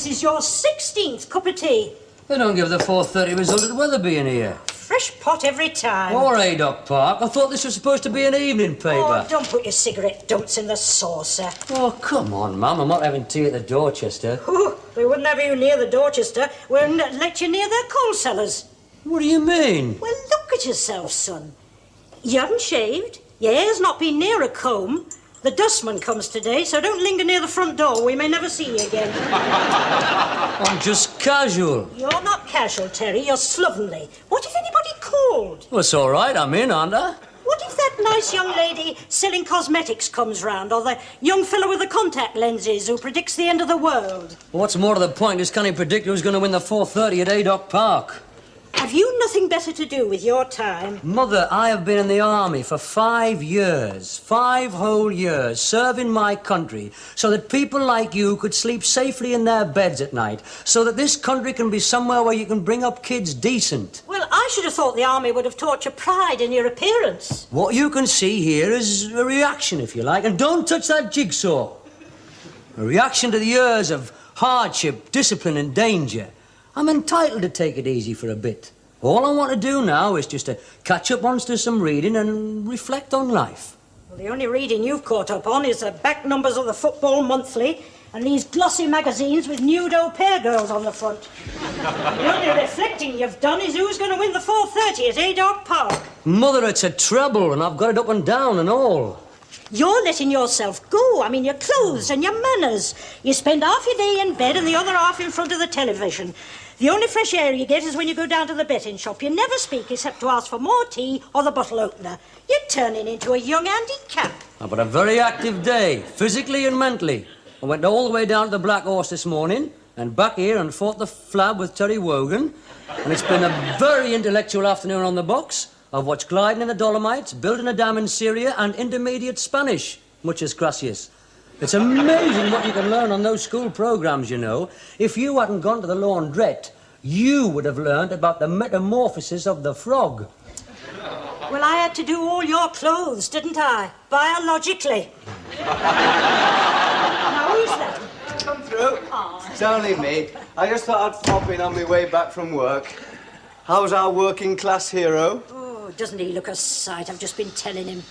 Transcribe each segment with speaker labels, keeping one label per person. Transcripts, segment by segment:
Speaker 1: this is your 16th cup of tea.
Speaker 2: They don't give the 4:30 result at Weatherby in here.
Speaker 1: Fresh pot every time.
Speaker 2: Or E08 Park. I thought this was supposed to be an evening paper.
Speaker 1: Oh, don't put your cigarette dunce in the saucer.
Speaker 2: Oh, come on, Mum. I'm not having tea at the Dorchester.
Speaker 1: Oh, we wouldn't have you near the Dorchester. We wouldn't let you near their coal cellars.
Speaker 2: What do you mean?
Speaker 1: Well, look at yourself, son. You haven't shaved. Your hair's not been near a comb. The dustman comes today, so don't linger near the front door. We may never see you again.
Speaker 2: I'm just casual.
Speaker 1: You're not casual, Terry. You're slovenly. What if anybody called?
Speaker 2: Well, it's all right. I'm in, aren't I?
Speaker 1: What if that nice young lady selling cosmetics comes round, or the young fellow with the contact lenses who predicts the end of the world?
Speaker 2: Well, what's more to the point is, can he predict who's going to win the 4:30 at E08 Park?
Speaker 1: Have you nothing better to do with your time?
Speaker 2: Mother, I have been in the army for 5 years, 5 whole years, serving my country, so that people like you could sleep safely in their beds at night, so that this country can be somewhere where you can bring up kids decent.
Speaker 1: Well, I should have thought the army would have taught you pride in your appearance.
Speaker 2: What you can see here is a reaction, if you like, and don't touch that jigsaw. A reaction to the years of hardship, discipline and danger. I'm entitled to take it easy for a bit. All I want to do now is just to catch up on to some reading and reflect on life.
Speaker 1: Well, the only reading you've caught up on is the back numbers of the Football Monthly and these glossy magazines with nude au pair girls on the front. The only reflecting you've done is who's going to win the 4:30 at E08 Park.
Speaker 2: Mother, it's a treble, and I've got it up and down and all.
Speaker 1: You're letting yourself go. I mean, your clothes and your manners. You spend half your day in bed and the other half in front of the television. The only fresh air you get is when you go down to the betting shop. You never speak except to ask for more tea or the bottle opener. You're turning into a young handicap.
Speaker 2: I've had a very active day, physically and mentally. I went all the way down to the Black Horse this morning and back here and fought the flab with Terry Wogan. And it's been a very intellectual afternoon on the box. I've watched gliding in the Dolomites, building a dam in Syria, and intermediate Spanish. Muchas gracias. It's amazing what you can learn on those school programs, you know. If you hadn't gone to the laundrette, you would have learned about the metamorphosis of the frog.
Speaker 1: Well, I had to do all your clothes, didn't I? Biologically. Now, who's that?
Speaker 3: Come through.
Speaker 1: Oh.
Speaker 3: It's only me. I just thought I'd pop in on my way back from work. How's our working class hero?
Speaker 1: Oh, doesn't he look a sight? I've just been telling him.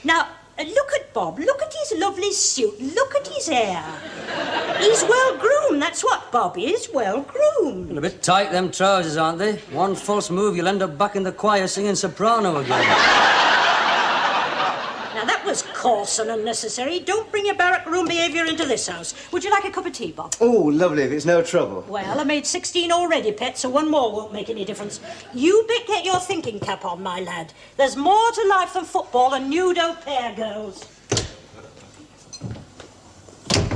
Speaker 1: Now, look at Bob. Look at his lovely suit. Look at his hair. He's well-groomed. That's what Bob is, well-groomed.
Speaker 2: A bit tight, them trousers, aren't they? One false move, you'll end up back in the choir singing soprano again.
Speaker 1: Now, that was coarse and unnecessary. Don't bring your barrack room behaviour into this house. Would you like a cup of tea, Bob?
Speaker 3: Oh, lovely, if it's no trouble.
Speaker 1: Well, I made 16 already, pet, so one more won't make any difference. You bet get your thinking cap on, my lad. There's more to life than football and nude au pair girls.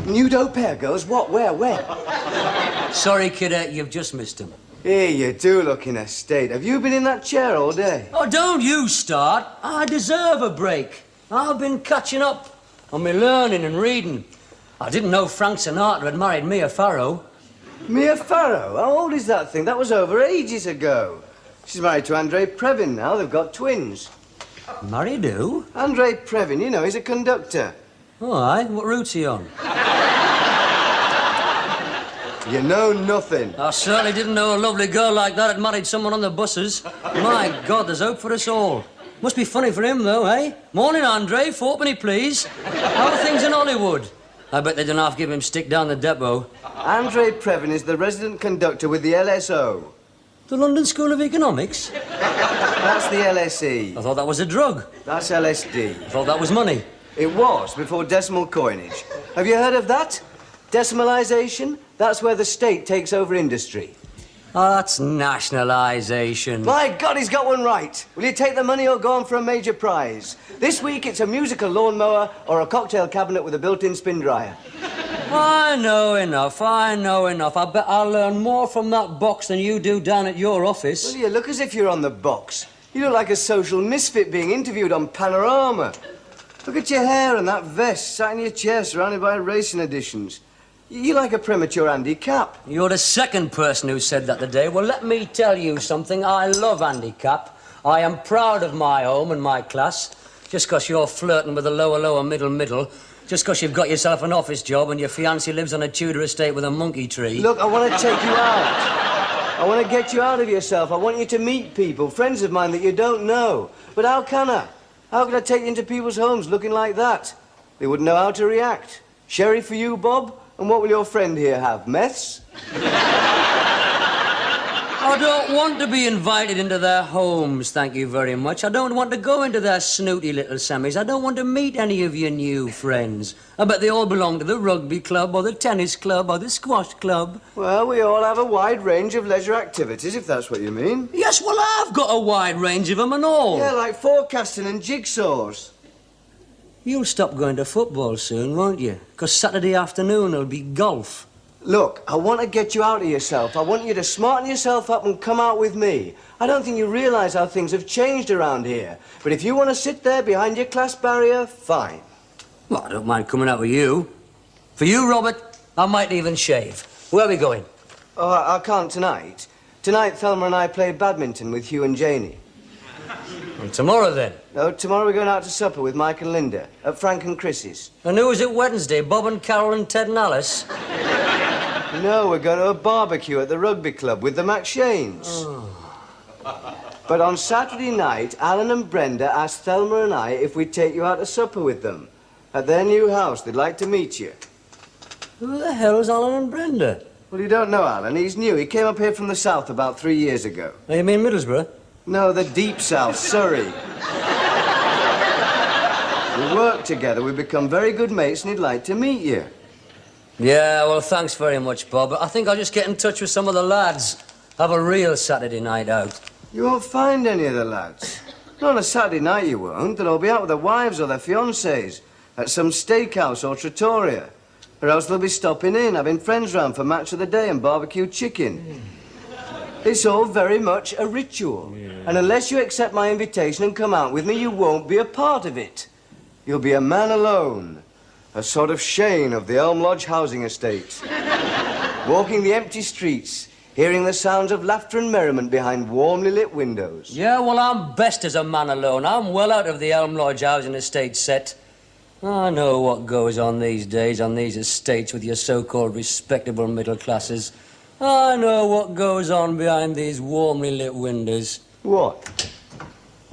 Speaker 3: Nude au pair girls? What? Where?
Speaker 2: Sorry, kidder, you've just missed him.
Speaker 3: Here, you do look in a state. Have you been in that chair all day?
Speaker 2: Oh, don't you start. I deserve a break. I've been catching up on my learning and reading. I didn't know Frank Sinatra had married Mia Farrow.
Speaker 3: Mia Farrow? How old is that thing? That was over ages ago. She's married to Andre Previn now. They've got twins.
Speaker 2: Married who?
Speaker 3: Andre Previn, you know, he's a conductor.
Speaker 2: Oh, aye? What route's he on?
Speaker 3: You know nothing.
Speaker 2: I certainly didn't know a lovely girl like that had married someone on the buses. My God, there's hope for us all. Must be funny for him, though, eh? Morning, Andre. Fourpenny, please. How are things in Hollywood? I bet they don't half give him stick down the depot.
Speaker 3: Andre Previn is the resident conductor with the LSO.
Speaker 2: The London School of Economics?
Speaker 3: That's the LSE.
Speaker 2: I thought that was a drug.
Speaker 3: That's LSD.
Speaker 2: I thought that was money.
Speaker 3: It was, before decimal coinage. Have you heard of that? Decimalisation? That's where the state takes over industry.
Speaker 2: Oh, that's nationalisation.
Speaker 3: My God, he's got one right. Will you take the money or go on for a major prize? This week it's a musical lawnmower or a cocktail cabinet with a built-in spin dryer.
Speaker 2: I know enough. I bet I'll learn more from that box than you do down at your office.
Speaker 3: Well, you look as if you're on the box. You look like a social misfit being interviewed on Panorama. Look at your hair and that vest, sat in your chair surrounded by racing editions. You're like a premature Andy Capp.
Speaker 2: You're the second person who said that today. Well, let me tell you something. I love Andy Capp. I am proud of my home and my class. Just 'cause you're flirting with the lower, middle, Just 'cause you've got yourself an office job and your fiancée lives on a Tudor estate with a monkey tree.
Speaker 3: Look, I want to take you out. I want to get you out of yourself. I want you to meet people, friends of mine that you don't know. But how can I? How can I take you into people's homes looking like that? They wouldn't know how to react. Sherry for you, Bob? And what will your friend here have? Meths?
Speaker 2: I don't want to be invited into their homes, thank you very much. I don't want to go into their snooty little semis. I don't want to meet any of your new friends. I bet they all belong to the rugby club or the tennis club or the squash club.
Speaker 3: Well, we all have a wide range of leisure activities, if that's what you mean.
Speaker 2: Yes, well, I've got a wide range of them and all.
Speaker 3: Yeah, like forecasting and jigsaws.
Speaker 2: You'll stop going to football soon, won't you? 'Cause Saturday afternoon will be golf.
Speaker 3: Look, I want to get you out of yourself. I want you to smarten yourself up and come out with me. I don't think you realise how things have changed around here. But if you want to sit there behind your class barrier, fine.
Speaker 2: Well, I don't mind coming out with you. For you, Robert, I might even shave. Where are we going?
Speaker 3: Oh, I can't tonight. Tonight, Thelma and I play badminton with Hugh and Janie.
Speaker 2: And tomorrow, then?
Speaker 3: No, tomorrow we're going out to supper with Mike and Linda at Frank and Chris's.
Speaker 2: And who is it Wednesday? Bob and Carol and Ted and Alice?
Speaker 3: No, we're going to a barbecue at the rugby club with the McShanes.
Speaker 2: Oh.
Speaker 3: But on Saturday night, Alan and Brenda asked Thelma and I if we'd take you out to supper with them. At their new house, they'd like to meet you.
Speaker 2: Who the hell's Alan and Brenda?
Speaker 3: Well, you don't know Alan. He's new. He came up here from the south about 3 years ago.
Speaker 2: Oh, you mean Middlesbrough?
Speaker 3: No, the deep south, Surrey. We work together. We've become very good mates, and he'd like to meet you.
Speaker 2: Yeah, well, thanks very much, Bob. I think I'll just get in touch with some of the lads. Have a real Saturday night out.
Speaker 3: You won't find any of the lads. Not on a Saturday night, you won't. They'll all be out with their wives or their fiancés at some steakhouse or trattoria. Or else they'll be stopping in, having friends round for match of the day and barbecued chicken. It's all very much a ritual. Yeah. And unless you accept my invitation and come out with me, you won't be a part of it. You'll be a man alone. A sort of Shane of the Elm Lodge housing estate. Walking the empty streets, hearing the sounds of laughter and merriment behind warmly lit windows.
Speaker 2: Yeah, well, I'm best as a man alone. I'm well out of the Elm Lodge housing estate set. I know what goes on these days on these estates with your so-called respectable middle classes. I know what goes on behind these warmly lit windows.
Speaker 3: What?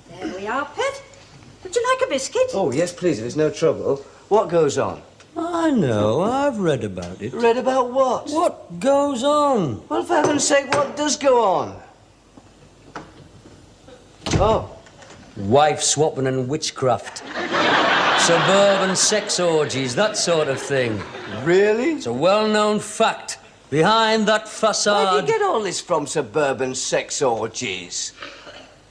Speaker 1: There we are, Pet. Would you like a biscuit?
Speaker 3: Oh, yes, please, if it's no trouble. What goes on?
Speaker 2: I know, I've read about it.
Speaker 3: Read about what?
Speaker 2: What goes on?
Speaker 3: Well, for heaven's sake, what does go on? Oh.
Speaker 2: Wife swapping and witchcraft. Suburban sex orgies, that sort of thing.
Speaker 3: Really?
Speaker 2: It's a well-known fact. Behind that facade...
Speaker 3: Where do you get all this from, suburban sex orgies?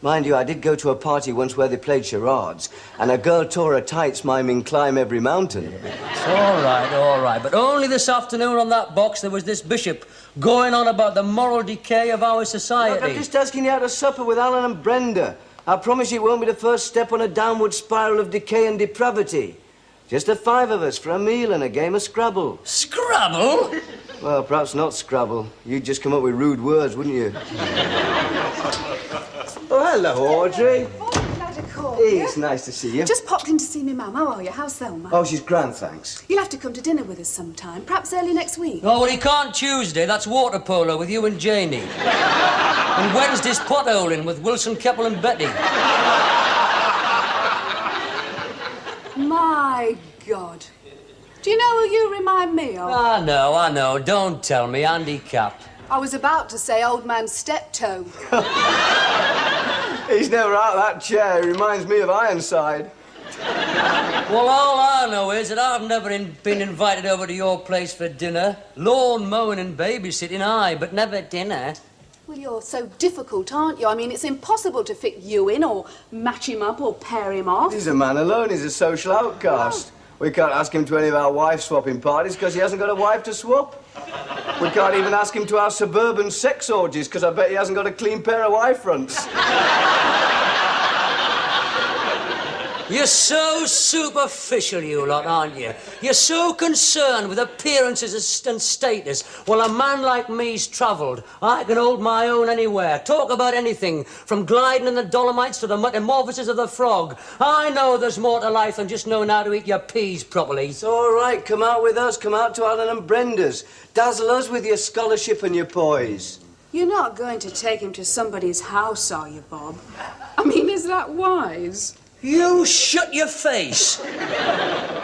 Speaker 3: Mind you, I did go to a party once where they played charades, and a girl tore her tights miming Climb Every Mountain.
Speaker 2: All right. But only this afternoon on that box there was this bishop going on about the moral decay of our society.
Speaker 3: Look, I'm just asking you out to supper with Alan and Brenda. I promise you it won't be the first step on a downward spiral of decay and depravity. Just the 5 of us for a meal and a game of Scrabble.
Speaker 2: Scrabble?
Speaker 3: Well, perhaps not Scrabble. You'd just come up with rude words, wouldn't you? Oh, hello, Audrey. It's nice to see you.
Speaker 4: Just popped in to see me, Mum. How are you? How's Thelma?
Speaker 3: Oh, she's grand, thanks.
Speaker 4: You'll have to come to dinner with us sometime, perhaps early next week.
Speaker 2: Oh, well, he can't Tuesday. That's water polo with you and Janie. And Wednesday's potholing with Wilson, Keppel and Betty.
Speaker 4: My God. Do you know who you remind me of?
Speaker 2: I know. Don't tell me. Andy Capp.
Speaker 4: I was about to say old man Steptoe.
Speaker 3: He's never out of that chair. He reminds me of Ironside.
Speaker 2: Well, all I know is that I've never been invited over to your place for dinner. Lawn mowing and babysitting, aye, but never dinner.
Speaker 4: Well, you're so difficult, aren't you? I mean, it's impossible to fit you in or match him up or pair him off.
Speaker 3: He's a man alone. He's a social outcast. We can't ask him to any of our wife-swapping parties because he hasn't got a wife to swap. We can't even ask him to our suburban sex orgies because I bet he hasn't got a clean pair of wife fronts.
Speaker 2: You're so superficial, you lot, aren't you? You're so concerned with appearances and status. Well, a man like me's travelled. I can hold my own anywhere. Talk about anything, from gliding in the Dolomites to the metamorphosis of the frog. I know there's more to life than just knowing how to eat your peas properly.
Speaker 3: It's all right. Come out with us. Come out to Alan and Brenda's. Dazzle us with your scholarship and your poise.
Speaker 4: You're not going to take him to somebody's house, are you, Bob? I mean, is that wise?
Speaker 2: You shut your face.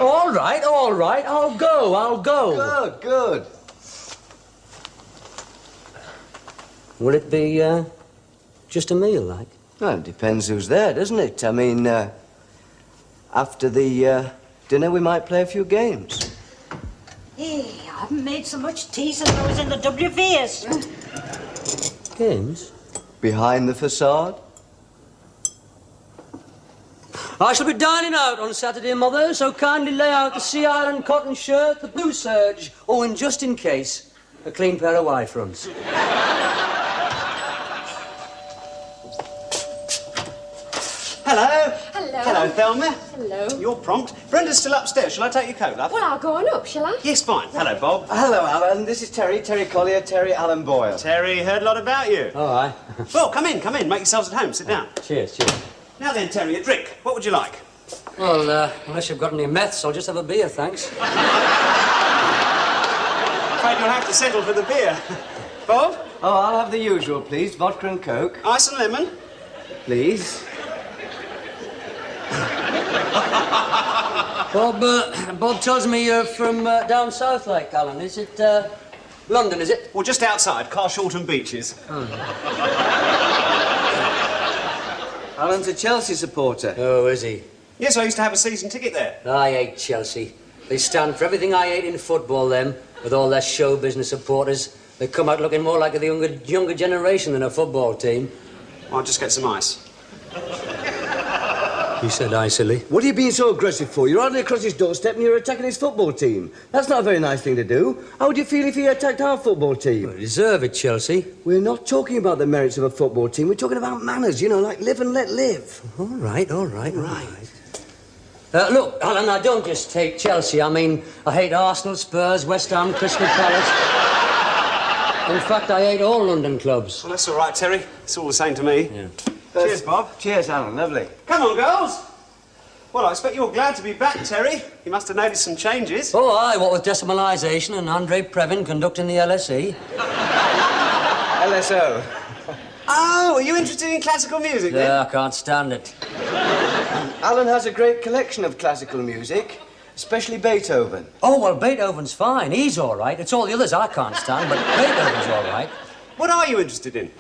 Speaker 2: All right, I'll go.
Speaker 3: Good, good.
Speaker 2: Will it be, just a meal, like?
Speaker 3: Well, it depends who's there, doesn't it? I mean, after the dinner, we might play a few games.
Speaker 1: Hey, I haven't made so much tea since I was in the WVS.
Speaker 2: Games?
Speaker 3: Behind the facade?
Speaker 2: I shall be dining out on Saturday, Mother, so kindly lay out the Sea Island cotton shirt, the blue serge, and just in case, a clean pair of Y-fronts.
Speaker 5: Hello.
Speaker 6: Hello.
Speaker 5: Hello, Thelma.
Speaker 6: Hello.
Speaker 5: You're prompt. Brenda's still upstairs. Shall I take your coat, love?
Speaker 6: Well, I'll go on up, shall I?
Speaker 5: Yes, fine. Hello, Bob.
Speaker 3: Hello, Alan. This is Terry Collier, Terry Allen Boyle.
Speaker 5: Terry, heard a lot about you.
Speaker 2: All right.
Speaker 5: Well, come in. Make yourselves at home. Sit down.
Speaker 2: Cheers.
Speaker 5: Now then, Terry, a drink. What would you like?
Speaker 2: Well, unless you've got any meths, I'll just have a beer, thanks.
Speaker 5: Afraid you'll have to settle for the beer. Bob?
Speaker 3: Oh, I'll have the usual, please. Vodka and Coke.
Speaker 5: Ice and lemon?
Speaker 3: Please.
Speaker 2: Bob tells me you're from down south, like, Alan. Is it, London, is it?
Speaker 5: Well, just outside, Carshalton Beaches.
Speaker 3: Alan's a Chelsea supporter.
Speaker 2: Oh, is he?
Speaker 5: Yes, I used to have a season ticket there.
Speaker 2: I hate Chelsea. They stand for everything I hate in football, them, with all their show business supporters. They come out looking more like the younger generation than a football team.
Speaker 5: I'll just get some ice.
Speaker 2: You said I, silly.
Speaker 3: What are you being so aggressive for? You're hardly across his doorstep and you're attacking his football team. That's not a very nice thing to do. How would you feel if he attacked our football team?
Speaker 2: You deserve it, Chelsea.
Speaker 3: We're not talking about the merits of a football team. We're talking about manners, you know, like live and let live.
Speaker 2: All right. Look, Alan, I don't just hate Chelsea. I mean, I hate Arsenal, Spurs, West Ham, Crystal Palace. In fact, I hate all London clubs.
Speaker 5: Well, that's all right, Terry. It's all the same to me.
Speaker 2: Yeah.
Speaker 5: Cheers, Bob.
Speaker 3: Cheers, Alan. Lovely.
Speaker 5: Come on, girls. Well, I expect you're glad to be back, Terry. You must have noticed some changes.
Speaker 2: Oh, aye, what with decimalisation and Andre Previn conducting the LSE.
Speaker 3: LSO.
Speaker 5: Oh, are you interested in classical music, then?
Speaker 2: Yeah, I can't stand it.
Speaker 3: Alan has a great collection of classical music, especially Beethoven.
Speaker 2: Oh, well, Beethoven's fine. He's all right. It's all the others I can't stand, but Beethoven's all right.
Speaker 5: What are you interested in?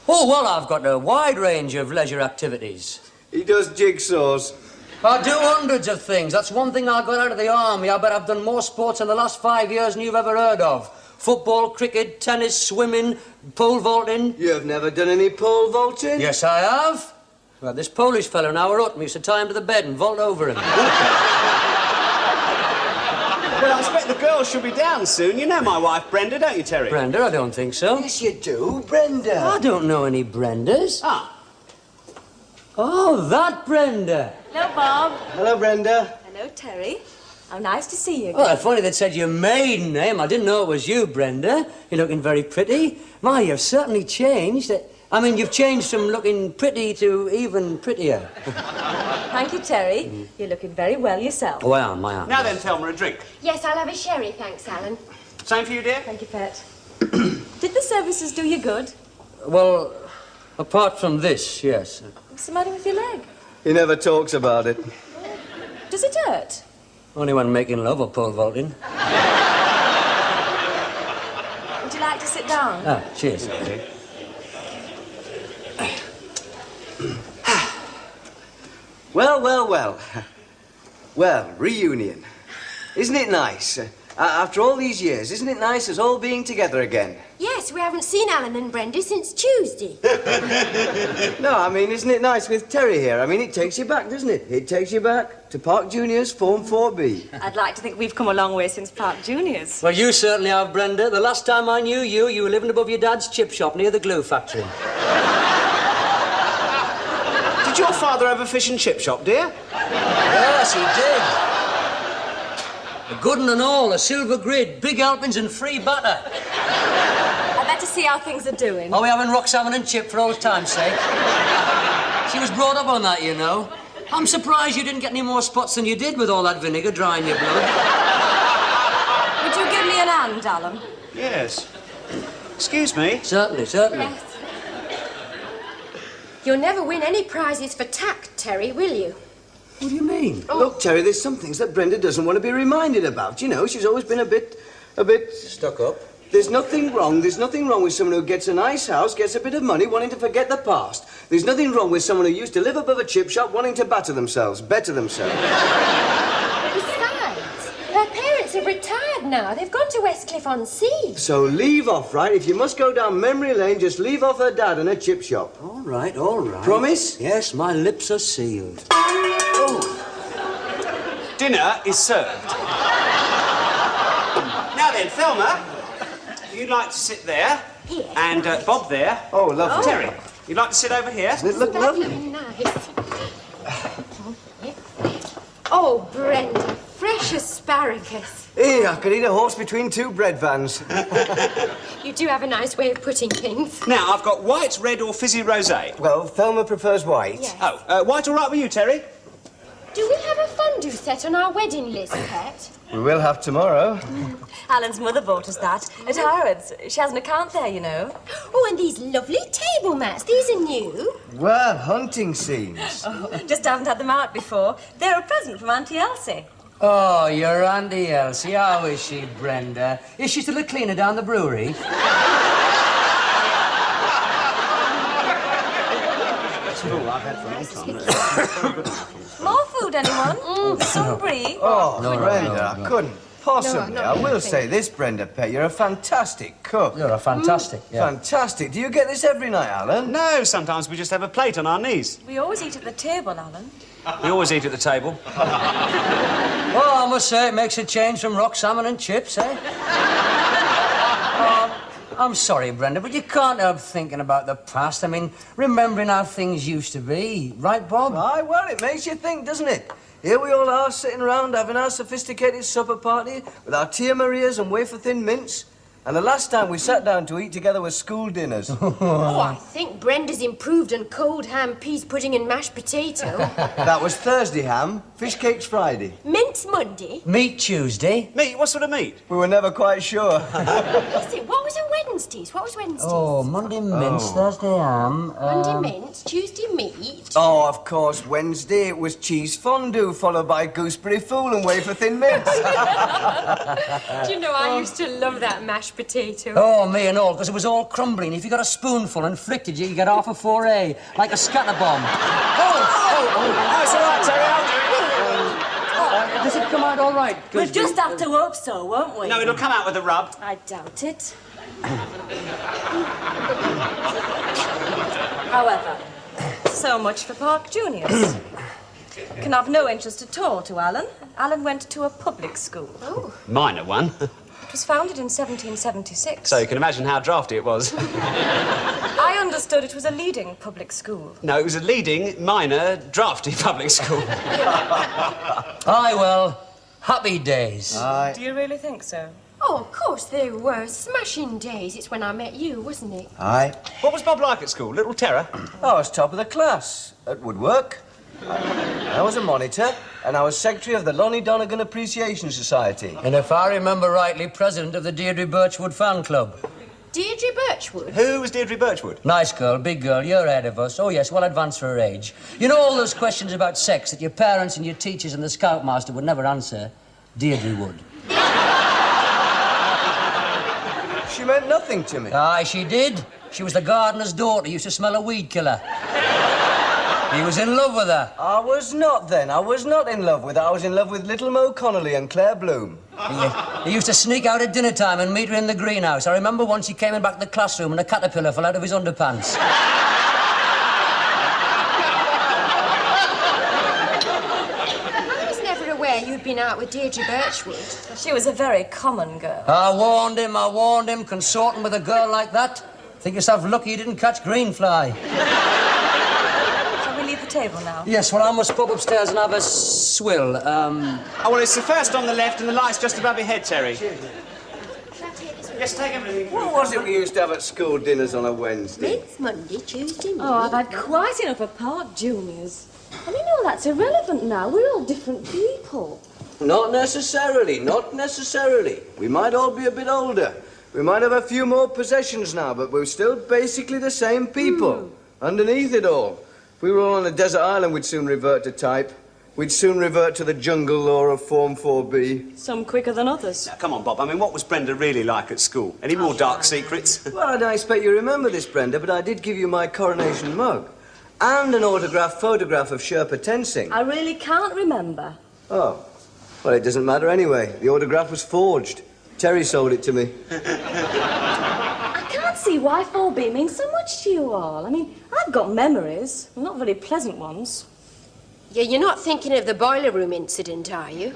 Speaker 2: Oh, well, I've got a wide range of leisure activities.
Speaker 3: He does jigsaws.
Speaker 2: I do hundreds of things. That's one thing I got out of the army. I bet I've done more sports in the last 5 years than you've ever heard of. Football, cricket, tennis, swimming, pole vaulting.
Speaker 3: You've never done any pole vaulting?
Speaker 2: Yes, I have. Well, this Polish fellow in our hut, we used to tie him to the bed and vault over him.
Speaker 5: Well, I expect the girls should be down soon. You know my wife, Brenda, don't you, Terry?
Speaker 2: Brenda, I don't think so.
Speaker 3: Yes, you do. Brenda.
Speaker 2: I don't know any Brendas.
Speaker 5: Ah.
Speaker 2: Oh, that Brenda.
Speaker 6: Hello, Bob.
Speaker 3: Hello, Brenda.
Speaker 6: Hello, Terry. How nice to see you.
Speaker 2: Oh, funny they'd said your maiden name. I didn't know it was you, Brenda. You're looking very pretty. My, you've certainly changed. I mean, you've changed from looking pretty to even prettier.
Speaker 6: Thank you, Terry. You're looking very well yourself.
Speaker 2: Oh, I am.
Speaker 5: Now then, Thelma, a drink.
Speaker 6: Yes, I'll have a sherry, thanks, Alan.
Speaker 5: Same for you, dear?
Speaker 6: Thank you, Pet. Did the services do you good?
Speaker 2: Well, apart from this, yes.
Speaker 6: What's the matter with your leg?
Speaker 3: He never talks about it.
Speaker 6: Does it hurt?
Speaker 2: Only when making love or pole vaulting.
Speaker 6: Would you like to sit down?
Speaker 2: Ah, cheers.
Speaker 3: Well. Well, reunion. Isn't it nice? After all these years, isn't it nice us all being together again?
Speaker 7: Yes, we haven't seen Alan and Brenda since Tuesday.
Speaker 3: No, I mean, isn't it nice with Terry here? I mean, it takes you back, doesn't it? It takes you back to Park Juniors, Form 4B.
Speaker 6: I'd like to think we've come a long way since Park Juniors.
Speaker 2: Well, you certainly have, Brenda. The last time I knew you, you were living above your dad's chip shop near the glue factory.
Speaker 5: Did Did your father have a fish and chip shop, dear?
Speaker 2: Yes, he did. A good 'un and all, a silver grid, big helpings and free butter.
Speaker 6: I'd better see how things are doing.
Speaker 2: Are we having rock salmon and chip for old time's sake? She was brought up on that, you know. I'm surprised you didn't get any more spots than you did with all that vinegar drying your blood.
Speaker 6: Would you give me an hand, Alan?
Speaker 5: Yes. Excuse me.
Speaker 2: Certainly, certainly.
Speaker 7: Yes. You'll never win any prizes for tact, Terry, will you?
Speaker 2: What do you mean?
Speaker 3: Look, Terry, there's some things that Brenda doesn't want to be reminded about. You know, she's always been a bit...
Speaker 2: Stuck up.
Speaker 3: There's nothing wrong with someone who gets a nice house, gets a bit of money, wanting to forget the past. There's nothing wrong with someone who used to live above a chip shop, wanting to better themselves.
Speaker 7: Besides, her parents are retired now. They've gone to Westcliff-on-Sea.
Speaker 3: So leave off, right? If you must go down memory lane, just leave off her dad and her chip shop.
Speaker 2: All right, all right.
Speaker 3: Promise?
Speaker 2: Yes, my lips are sealed.
Speaker 5: Dinner is served. Now then, Thelma, you'd like to sit there.
Speaker 7: Here.
Speaker 5: And Bob there.
Speaker 3: Oh, lovely.
Speaker 5: Terry, you'd like to sit over here.
Speaker 3: Doesn't it look lovely?
Speaker 7: Nice. Oh, Brenda, fresh asparagus.
Speaker 3: Hey, I could eat a horse between two bread vans.
Speaker 7: You do have a nice way of putting things.
Speaker 5: Now, I've got white, red or fizzy rosé.
Speaker 3: Well, Thelma prefers white.
Speaker 7: Yes.
Speaker 5: Oh, white all right with you, Terry?
Speaker 7: Do we have a fondue set on our wedding list, Pet?
Speaker 3: We will have tomorrow.
Speaker 6: Alan's mother bought us that at Harrods. She has an account there, you know.
Speaker 7: Oh, and these lovely table mats. These are new.
Speaker 3: Well, hunting scenes.
Speaker 6: Just haven't had them out before. They're a present from Auntie Elsie.
Speaker 2: Oh, your Auntie Elsie. How is she, Brenda? Is she still a cleaner down the brewery?
Speaker 6: More food, anyone? Some brie?
Speaker 3: Oh,
Speaker 2: No,
Speaker 3: Brenda,
Speaker 2: no.
Speaker 3: I couldn't possibly.
Speaker 7: No,
Speaker 3: I will say this, Brenda Pett, you're a fantastic cook.
Speaker 2: You're a fantastic, yeah.
Speaker 3: Fantastic. Do you get this every night, Alan?
Speaker 5: No, sometimes we just have a plate on our knees.
Speaker 6: We always eat at the table, Alan.
Speaker 5: We always eat at the table.
Speaker 2: Well, I must say it makes a change from rock salmon and chips, eh? I'm sorry, Brenda, but you can't help thinking about the past. I mean, remembering how things used to be. Right, Bob?
Speaker 3: Aye, well, it makes you think, doesn't it? Here we all are sitting around having our sophisticated supper party with our Tia Marias and wafer-thin mints. And the last time we sat down to eat together was school dinners.
Speaker 7: Oh, I think Brenda's improved on cold ham, peas pudding and mashed potato.
Speaker 3: That was Thursday ham, fish cakes Friday.
Speaker 7: Mince Monday.
Speaker 2: Meat Tuesday.
Speaker 5: Meat? What sort of meat?
Speaker 3: We were never quite sure.
Speaker 7: Is it? What was it Wednesdays? What was Wednesdays?
Speaker 2: Oh, Monday mince, Thursday ham.
Speaker 7: Monday mince, Tuesday meat.
Speaker 3: Oh, of course, Wednesday it was cheese fondue, followed by gooseberry fool and wafer-thin mints.
Speaker 7: Do you know, I used to love that mashed potato.
Speaker 2: Oh, me and all, because it was all crumbling. If you got a spoonful and flicked it, you get half a 4A, like a scatter bomb.
Speaker 5: That's all right, Terry, I'll do it.
Speaker 2: Does it come out all right?
Speaker 6: We'll just have to hope so, won't we?
Speaker 5: No, it'll come out with a rub.
Speaker 6: I doubt it. However, so much for Park Juniors. Can have no interest at all to Alan. Alan went to a public school.
Speaker 5: Minor one.
Speaker 6: It was founded in 1776.
Speaker 5: So you can imagine how drafty it was.
Speaker 6: I understood it was a leading public school.
Speaker 5: No, it was a leading, minor, drafty public school.
Speaker 2: Aye, well, happy days.
Speaker 3: Aye.
Speaker 6: Do you really think so?
Speaker 7: Oh, of course they were. Smashing days. It's when I met you, wasn't it?
Speaker 3: Aye.
Speaker 5: What was Bob like at school? Little terror?
Speaker 3: I was top of the class at woodwork. I was a monitor, and I was secretary of the Lonnie Donegan Appreciation Society.
Speaker 2: And if I remember rightly, president of the Deirdre Birchwood fan club.
Speaker 7: Deirdre Birchwood.
Speaker 5: Who was Deirdre Birchwood?
Speaker 2: Nice girl, big girl, you're ahead of us. Oh, yes, well advanced for her age. You know all those questions about sex that your parents and your teachers and the scoutmaster would never answer? Deirdre would.
Speaker 3: She meant nothing to me.
Speaker 2: Aye, she did. She was the gardener's daughter, used to smell a weed killer. He was in love with her.
Speaker 3: I was not then. I was not in love with her. I was in love with little Mo Connolly and Claire Bloom.
Speaker 2: He used to sneak out at dinner time and meet her in the greenhouse. I remember once he came in back to the classroom and a caterpillar fell out of his underpants.
Speaker 7: I was never aware you'd been out with Deirdre Birchwood.
Speaker 6: She was a very common girl.
Speaker 2: I warned him, consorting with a girl like that. Think yourself lucky you didn't catch greenfly.
Speaker 6: Shall we leave the table now.
Speaker 2: Yes, well, I must pop upstairs and have a swill.
Speaker 5: Oh, well, it's the first on the left and the light's just above your head, Terry. Yes, take everything.
Speaker 3: What was it we used to have at school dinners on a Wednesday?
Speaker 7: It's Monday, Tuesday,
Speaker 6: Oh, I've had quite enough of Park Juniors. I mean, all that's irrelevant now. We're all different people.
Speaker 3: Not necessarily, not necessarily. We might all be a bit older. We might have a few more possessions now, but we're still basically the same people. Underneath it all. If we were all on a desert island, we'd soon revert to type. We'd soon revert to the jungle law of Form 4B.
Speaker 6: Some quicker than others.
Speaker 5: Now, come on, Bob. I mean, what was Brenda really like at school? Any more dark secrets?
Speaker 3: Well, I don't expect you remember this, Brenda, but I did give you my coronation mug. And an autographed photograph of Sherpa Tenzing.
Speaker 6: I really can't remember.
Speaker 3: Oh. Well, it doesn't matter anyway. The autograph was forged. Terry sold it to me.
Speaker 6: I can't see why 4B means so much to you all. I mean, I've got memories, not very pleasant ones.
Speaker 7: Yeah, you're not thinking of the boiler room incident, are you?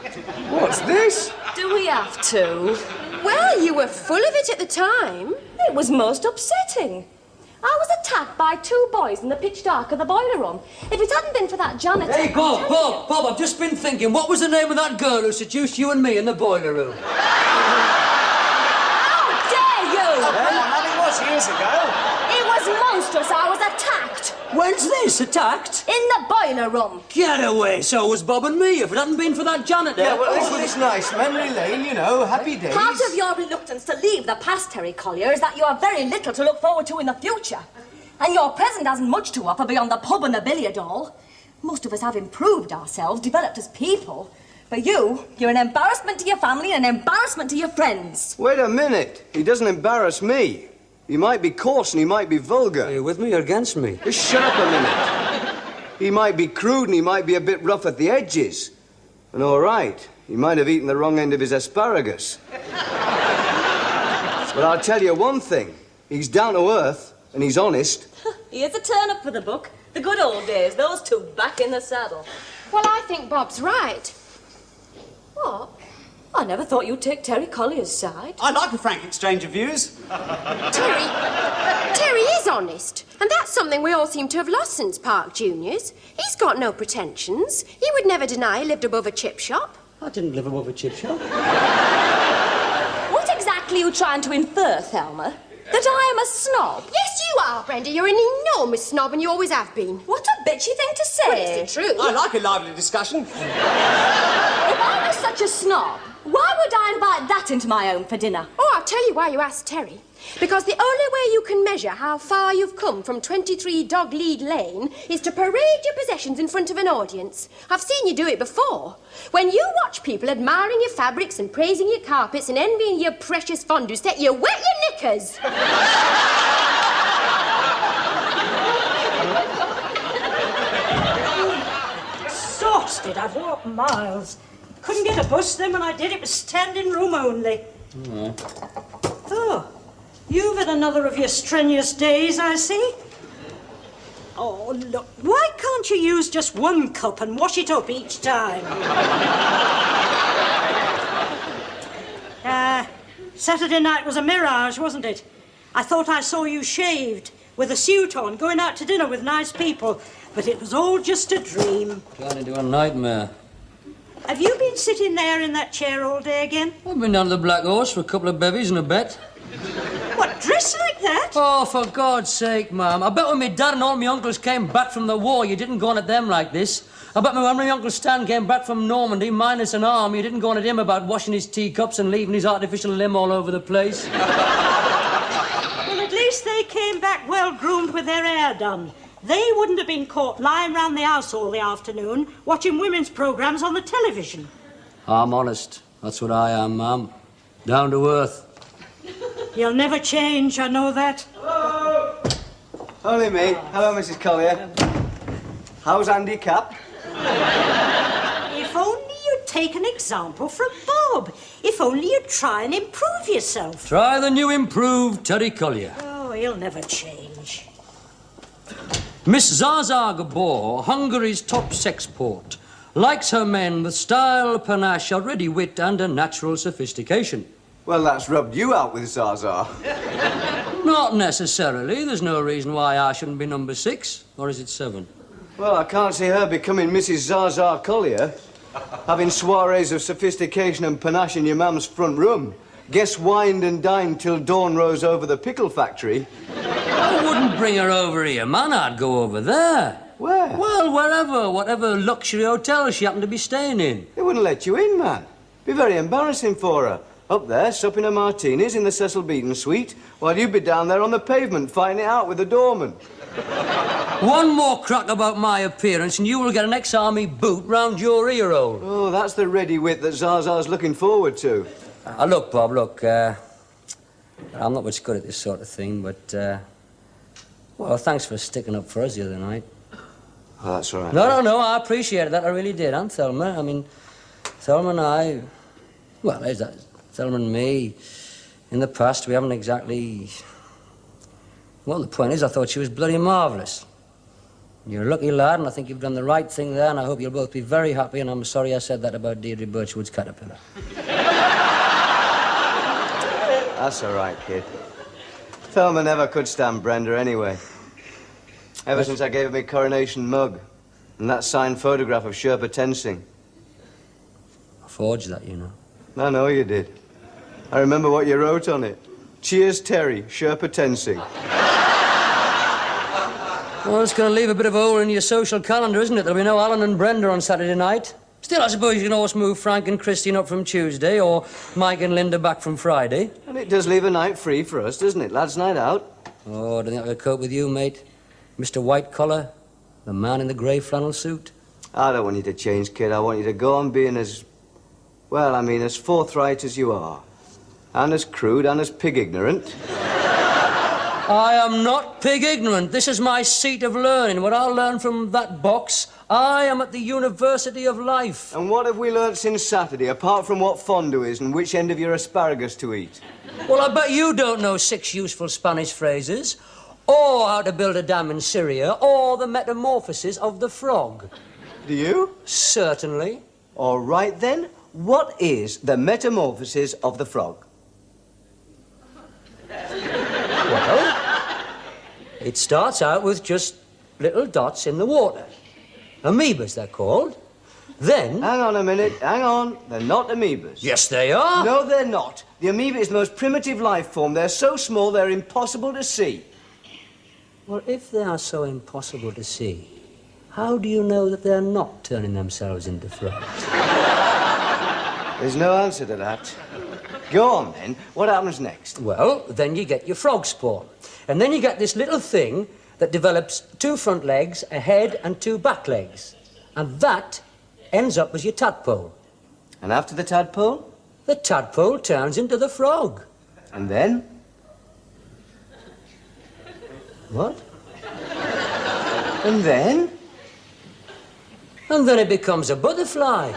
Speaker 3: What's this?
Speaker 6: Do we have to?
Speaker 7: Well, you were full of it at the time.
Speaker 6: It was most upsetting. I was attacked by 2 boys in the pitch dark of the boiler room. If it hadn't been for that janitor...
Speaker 2: Hey, Bob, I've just been thinking, what was the name of that girl who seduced you and me in the boiler room?
Speaker 6: How dare you!
Speaker 5: Oh, come on, that was years ago.
Speaker 6: It was monstrous. I was attacked.
Speaker 2: When's this? Attacked?
Speaker 6: In the boiler room.
Speaker 2: Get away. So was Bob and me. If it hadn't been for that janitor...
Speaker 3: Yeah, well, it's nice. Memory lane, you know, happy days.
Speaker 6: Part of your reluctance to leave the past, Terry Collier, is that you have very little to look forward to in the future. And your present hasn't much to offer beyond the pub and the billiard hall. Most of us have improved ourselves, developed as people. But you're an embarrassment to your family and an embarrassment to your friends.
Speaker 3: Wait a minute. He doesn't embarrass me. He might be coarse and he might be vulgar.
Speaker 2: Are you with me or against me?
Speaker 3: Just shut up a minute. He might be crude and he might be a bit rough at the edges. And all right, he might have eaten the wrong end of his asparagus. But I'll tell you one thing. He's down to earth and he's honest.
Speaker 6: Here's a turn-up for the book. The good old days, those 2 back in the saddle.
Speaker 7: Well, I think Bob's right.
Speaker 6: What? I never thought you'd take Terry Collier's side.
Speaker 5: I like a frank exchange of views.
Speaker 7: Terry is honest. And that's something we all seem to have lost since Park Juniors. He's got no pretensions. He would never deny he lived above a chip shop.
Speaker 2: I didn't live above a chip shop.
Speaker 6: What exactly are you trying to infer, Thelma? That I am a snob?
Speaker 7: Yes, you are, Brenda. You're an enormous snob and you always have been.
Speaker 6: What a bitchy thing to say.
Speaker 7: Well, it's the truth.
Speaker 5: I like a lively discussion.
Speaker 6: If I was such a snob, why would I invite that into my home for dinner?
Speaker 7: Oh, I'll tell you why you asked Terry. Because the only way you can measure how far you've come from 23 Doglead Lane is to parade your possessions in front of an audience. I've seen you do it before. When you watch people admiring your fabrics and praising your carpets and envying your precious fondue set, you wet your knickers.
Speaker 1: Exhausted. I've walked miles. Couldn't get a bus then when I did. It was standing room only. Oh, you've had another of your strenuous days, I see. Oh, look, why can't you use just one cup and wash it up each time? Saturday night was a mirage, wasn't it? I thought I saw you shaved, with a suit on, going out to dinner with nice people, but it was all just a dream.
Speaker 2: Turned into a nightmare.
Speaker 1: Have you been sitting there in that chair all day again?
Speaker 2: I've been down to the Black Horse for a couple of bevies and a bet.
Speaker 1: What, dressed like that?
Speaker 2: Oh, for God's sake, ma'am. I bet when my dad and all my uncles came back from the war, you didn't go on at them like this. I bet when my Uncle Stan came back from Normandy, minus an arm, you didn't go on at him about washing his teacups and leaving his artificial limb all over the place.
Speaker 1: Well, at least they came back well-groomed with their hair done. They wouldn't have been caught lying round the house all the afternoon, watching women's programmes on the television.
Speaker 2: I'm honest. That's what I am, ma'am. Down to earth.
Speaker 1: You'll never change, I know that.
Speaker 3: Hello. Only me. Hello, Mrs. Collier. How's Andy Cap?
Speaker 1: If only you'd take an example from Bob. If only you'd try and improve yourself.
Speaker 2: Try the new improved Terry Collier.
Speaker 1: Oh, he'll never change.
Speaker 2: Miss Zaza Gabor, Hungary's top sexport, likes her men with style, panache, a ready wit and a natural sophistication.
Speaker 3: Well, that's rubbed you out with Zaza.
Speaker 2: Not necessarily. There's no reason why I shouldn't be number 6. Or is it 7?
Speaker 3: Well, I can't see her becoming Mrs. Zaza Collier. Having soirees of sophistication and panache in your mum's front room. Guests wined and dined till dawn rose over the pickle factory.
Speaker 2: I wouldn't bring her over here, man. I'd go over there.
Speaker 3: Where?
Speaker 2: Well, wherever. Whatever luxury hotel she happened to be staying in.
Speaker 3: They wouldn't let you in, man. Be very embarrassing for her. Up there, supping her martinis in the Cecil Beaton suite, while you'd be down there on the pavement fighting it out with the doorman.
Speaker 2: One more crack about my appearance and you will get an ex-army boot round your ear hole.
Speaker 3: Oh, that's the ready wit that Zaza's looking forward to.
Speaker 2: Look, Bob, look, I'm not much good at this sort of thing, but, well, thanks for sticking up for us the other night.
Speaker 3: Oh, that's all right.
Speaker 2: No, I appreciated that, I really did, Aunt Thelma. I mean, Thelma and I, well, there's that, Thelma and me, in the past, we haven't exactly... Well, the point is, I thought she was bloody marvellous. You're a lucky lad, and I think you've done the right thing there, and I hope you'll both be very happy, and I'm sorry I said that about Deirdre Birchwood's caterpillar.
Speaker 3: That's all right, kid. Thelma never could stand Brenda anyway. Ever since I gave her my coronation mug and that signed photograph of Sherpa Tensing.
Speaker 2: I forged that, you know.
Speaker 3: I know you did. I remember what you wrote on it. Cheers, Terry, Sherpa Tensing.
Speaker 2: Well, it's going to leave a bit of a hole in your social calendar, isn't it? There'll be no Alan and Brenda on Saturday night. Still, I suppose you can always move Frank and Christine up from Tuesday, or Mike and Linda back from Friday.
Speaker 3: And it does leave a night free for us, doesn't it? Lads' night out.
Speaker 2: Oh, I don't think I could cope with you, mate. Mr. White Collar, the man in the grey flannel suit.
Speaker 3: I don't want you to change, kid. I want you to go on being as... well, I mean, as forthright as you are. And as crude and as pig-ignorant.
Speaker 2: I am not pig-ignorant. This is my seat of learning. What I'll learn from that box, I am at the University of Life.
Speaker 3: And what have we learnt since Saturday, apart from what fondue is and which end of your asparagus to eat?
Speaker 2: Well, I bet you don't know 6 useful Spanish phrases, or how to build a dam in Syria, or the metamorphosis of the frog.
Speaker 3: Do you?
Speaker 2: Certainly.
Speaker 3: All right, then. What is the metamorphosis of the frog?
Speaker 2: Well, it starts out with just little dots in the water. Amoebas, they're called. Then...
Speaker 3: Hang on a minute. Hang on. They're not amoebas.
Speaker 2: Yes, they are.
Speaker 3: No, they're not. The amoeba is the most primitive life form. They're so small, they're impossible to see.
Speaker 2: Well, if they are so impossible to see, how do you know that they're not turning themselves into frogs?
Speaker 3: There's no answer to that. Go on, then. What happens next?
Speaker 2: Well, then you get your frog spawn. And then you get this little thing that develops 2 front legs, a head, and 2 back legs. And that ends up as your tadpole.
Speaker 3: And after the tadpole?
Speaker 2: The tadpole turns into the frog.
Speaker 3: And then?
Speaker 2: What?
Speaker 3: And then?
Speaker 2: And then it becomes a butterfly.